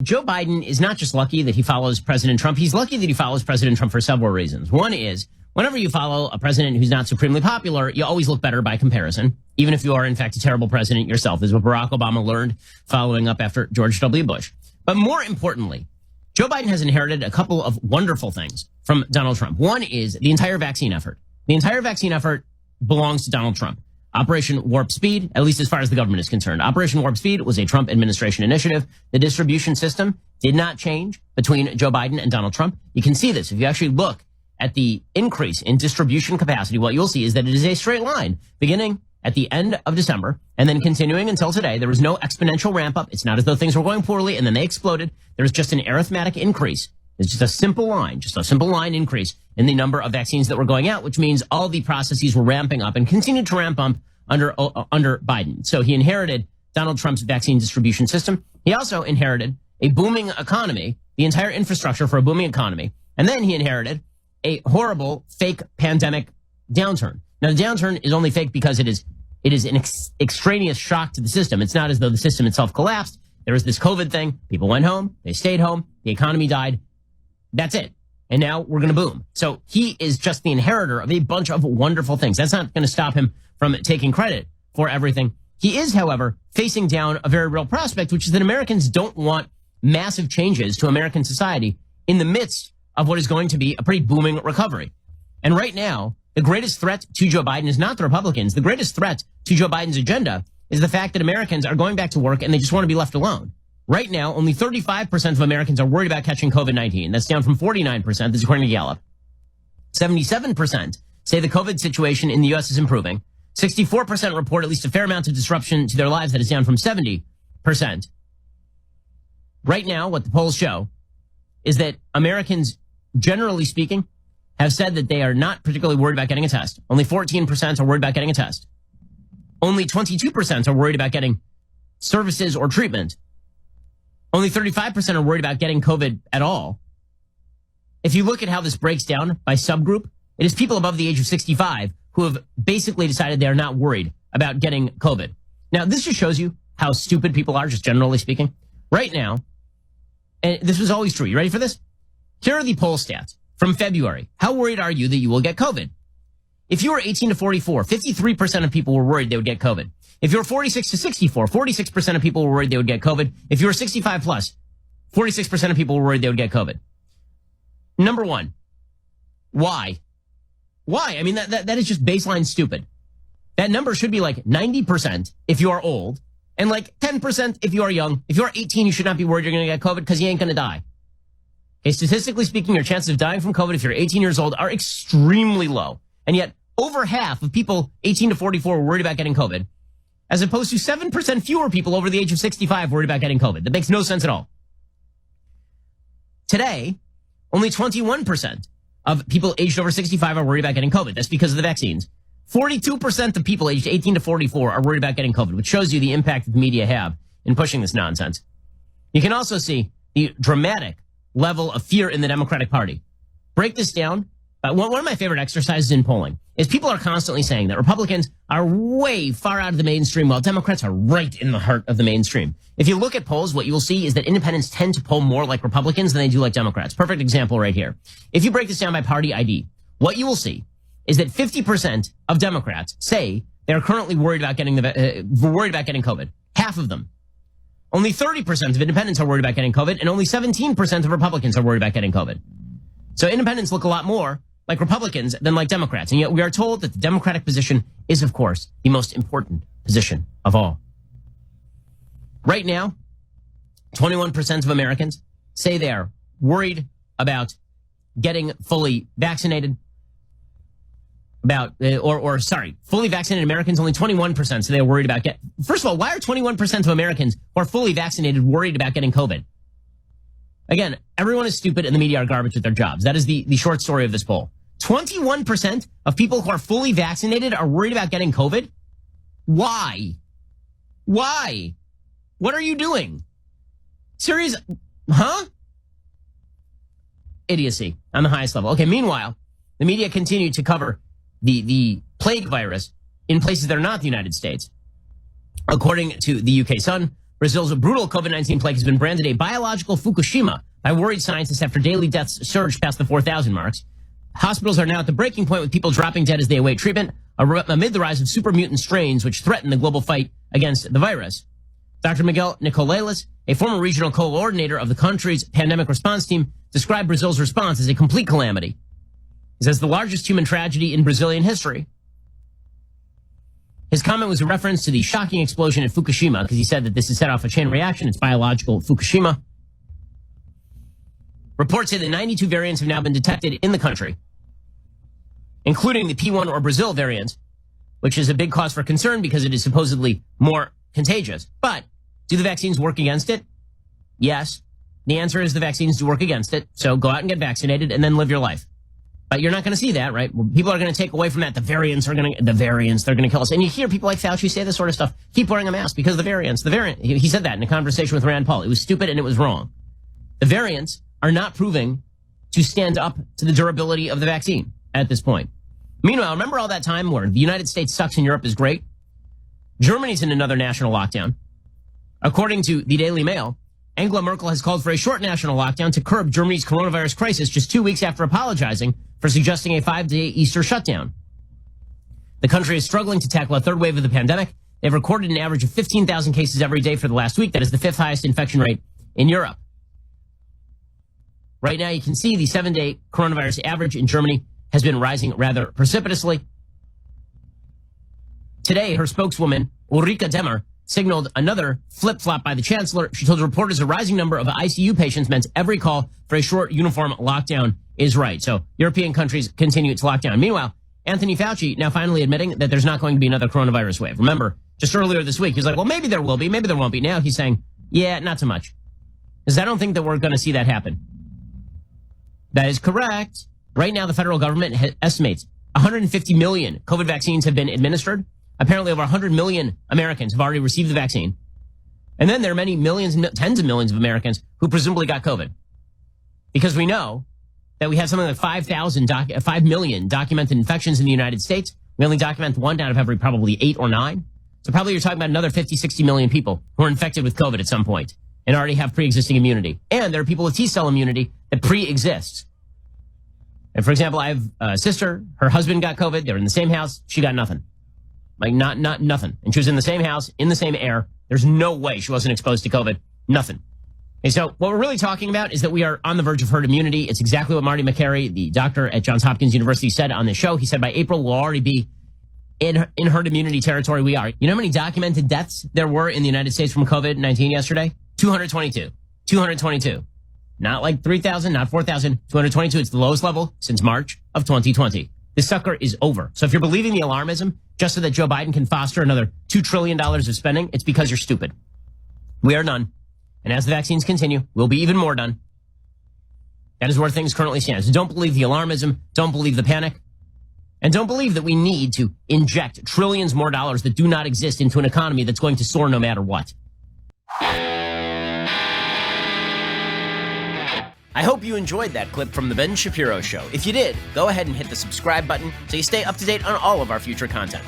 Joe Biden is not just lucky that he follows President Trump. He's lucky that he follows President Trump for several reasons. One is, whenever you follow a president who's not supremely popular, you always look better by comparison, even if you are, in fact, a terrible president yourself, is what Barack Obama learned following up after George W. Bush. But more importantly, Joe Biden has inherited a couple of wonderful things from Donald Trump. One is the entire vaccine effort. The entire vaccine effort belongs to Donald Trump. Operation Warp Speed, at least as far as the government is concerned. Operation Warp Speed was a Trump administration initiative. The distribution system did not change between Joe Biden and Donald Trump. You can see this. If you actually look at the increase in distribution capacity, what you'll see is that it is a straight line beginning at the end of December and then continuing until today. There was no exponential ramp up. It's not as though things were going poorly and then they exploded. There was just an arithmetic increase. It's just a simple line increase in the number of vaccines that were going out, which means all the processes were ramping up and continued to ramp up under Biden. So he inherited Donald Trump's vaccine distribution system. He also inherited a booming economy, the entire infrastructure for a booming economy. And then he inherited a horrible fake pandemic downturn. Now, the downturn is only fake because it is an extraneous shock to the system. It's not as though the system itself collapsed. There was this COVID thing. People went home. They stayed home. The economy died. That's it. And now we're going to boom. So he is just the inheritor of a bunch of wonderful things. That's not going to stop him from taking credit for everything. He is, however, facing down a very real prospect, which is that Americans don't want massive changes to American society in the midst of what is going to be a pretty booming recovery. And right now, the greatest threat to Joe Biden is not the Republicans. The greatest threat to Joe Biden's agenda is the fact that Americans are going back to work and they just want to be left alone. Right now, only 35% of Americans are worried about catching COVID-19. That's down from 49%. This is according to Gallup. 77% say the COVID situation in the U.S. is improving. 64% report at least a fair amount of disruption to their lives. That is down from 70%. Right now, what the polls show is that Americans, generally speaking, have said that they are not particularly worried about getting a test. Only 14% are worried about getting a test. Only 22% are worried about getting services or treatment. Only 35% are worried about getting COVID at all. If you look at how this breaks down by subgroup, it is people above the age of 65 who have basically decided they are not worried about getting COVID. Now, this just shows you how stupid people are, just generally speaking. Right now, and this was always true. You ready for this? Here are the poll stats from February. How worried are you that you will get COVID? If you were 18 to 44, 53% of people were worried they would get COVID. If you were 46 to 64, 46% of people were worried they would get COVID. If you were 65 plus, 46% of people were worried they would get COVID. Number one, why? Why? I mean, that is just baseline stupid. That number should be like 90% if you are old and like 10% if you are young. If you're 18, you should not be worried you're going to get COVID because you ain't going to die. Okay, statistically speaking, your chances of dying from COVID if you're 18 years old are extremely low. And yet, over half of people 18 to 44 were worried about getting COVID, as opposed to 7% fewer people over the age of 65 worried about getting COVID. That makes no sense at all. Today, only 21% of people aged over 65 are worried about getting COVID. That's because of the vaccines. 42% of people aged 18 to 44 are worried about getting COVID, which shows you the impact that the media have in pushing this nonsense. You can also see the dramatic level of fear in the Democratic Party. Break this down. One of my favorite exercises in polling is people are constantly saying that Republicans are way far out of the mainstream while Democrats are right in the heart of the mainstream. If you look at polls, what you will see is that independents tend to poll more like Republicans than they do like Democrats. Perfect example right here. If you break this down by party ID, what you will see is that 50% of Democrats say they're currently worried about getting COVID. Half of them. Only 30% of independents are worried about getting COVID, and only 17% of Republicans are worried about getting COVID. So independents look a lot more like Republicans than like Democrats. And yet we are told that the Democratic position is, of course, the most important position of all. Right now, 21% of Americans say they are worried about getting fully vaccinated. Fully vaccinated Americans, only 21% say they are worried about First of all, why are 21% of Americans who are fully vaccinated worried about getting COVID? Again, everyone is stupid and the media are garbage at their jobs. That is the short story of this poll. 21% of people who are fully vaccinated are worried about getting COVID? Why? Why? What are you doing? Serious? Huh? Idiocy on the highest level. Okay, meanwhile, the media continue to cover the plague virus in places that are not the United States. According to the UK Sun, Brazil's brutal COVID-19 plague has been branded a biological Fukushima by worried scientists after daily deaths surged past the 4,000 marks. Hospitals are now at the breaking point with people dropping dead as they await treatment amid the rise of super mutant strains which threaten the global fight against the virus. Dr. Miguel Nicoleles, a former regional coordinator of the country's pandemic response team, described Brazil's response as a complete calamity. He says the largest human tragedy in Brazilian history. His comment was a reference to the shocking explosion at Fukushima because he said that this has set off a chain reaction. It's biological Fukushima. Reports say that 92 variants have now been detected in the country, including the P1 or Brazil variant, which is a big cause for concern because it is supposedly more contagious. But do the vaccines work against it? Yes. The answer is the vaccines do work against it. So go out and get vaccinated and then live your life. But you're not going to see that, right? People are going to take away from that. They're going to kill us. And you hear people like Fauci say this sort of stuff. Keep wearing a mask because the variant. He said that in a conversation with Rand Paul. It was stupid and it was wrong. The variants are not proving to stand up to the durability of the vaccine at this point. Meanwhile, remember all that time where the United States sucks and Europe is great? Germany's in another national lockdown. According to the Daily Mail, Angela Merkel has called for a short national lockdown to curb Germany's coronavirus crisis just 2 weeks after apologizing for suggesting a 5-day Easter shutdown. The country is struggling to tackle a third wave of the pandemic. They've recorded an average of 15,000 cases every day for the last week. That is the fifth highest infection rate in Europe. Right now, you can see the 7-day coronavirus average in Germany has been rising rather precipitously. Today, her spokeswoman, Ulrike Demmer, signaled another flip-flop by the chancellor. She told reporters a rising number of ICU patients meant every call for a short, uniform lockdown is right. So European countries continue to lock down. Meanwhile, Anthony Fauci now finally admitting that there's not going to be another coronavirus wave. Remember, just earlier this week, he was like, well, maybe there will be, maybe there won't be. Now he's saying, yeah, not so much. Because I don't think that we're going to see that happen. That is correct. Right now, the federal government estimates 150 million COVID vaccines have been administered. Apparently, over 100 million Americans have already received the vaccine. And then there are many millions, tens of millions of Americans who presumably got COVID. Because we know that we have something like 5 million documented infections in the United States. We only document one out of every probably 8 or 9. So probably you're talking about another 50, 60 million people who are infected with COVID at some point and already have pre-existing immunity. And there are people with T-cell immunity that pre-exists. And for example, I have a sister, her husband got COVID. They were in the same house. She got nothing. Like not nothing. And she was in the same house, in the same air. There's no way she wasn't exposed to COVID. Nothing. And so what we're really talking about is that we are on the verge of herd immunity. It's exactly what Marty Makary, the doctor at Johns Hopkins University, said on this show. He said by April, we'll already be in herd immunity territory. We are. You know how many documented deaths there were in the United States from COVID-19 yesterday? 222. 222. Not like 3,000, not 4,000, 222. It's the lowest level since March of 2020. This sucker is over. So if you're believing the alarmism, just so that Joe Biden can foster another $2 trillion of spending, it's because you're stupid. We are done. And as the vaccines continue, we'll be even more done. That is where things currently stand. So don't believe the alarmism. Don't believe the panic. And don't believe that we need to inject trillions more dollars that do not exist into an economy that's going to soar no matter what. I hope you enjoyed that clip from The Ben Shapiro Show. If you did, go ahead and hit the subscribe button so you stay up to date on all of our future content.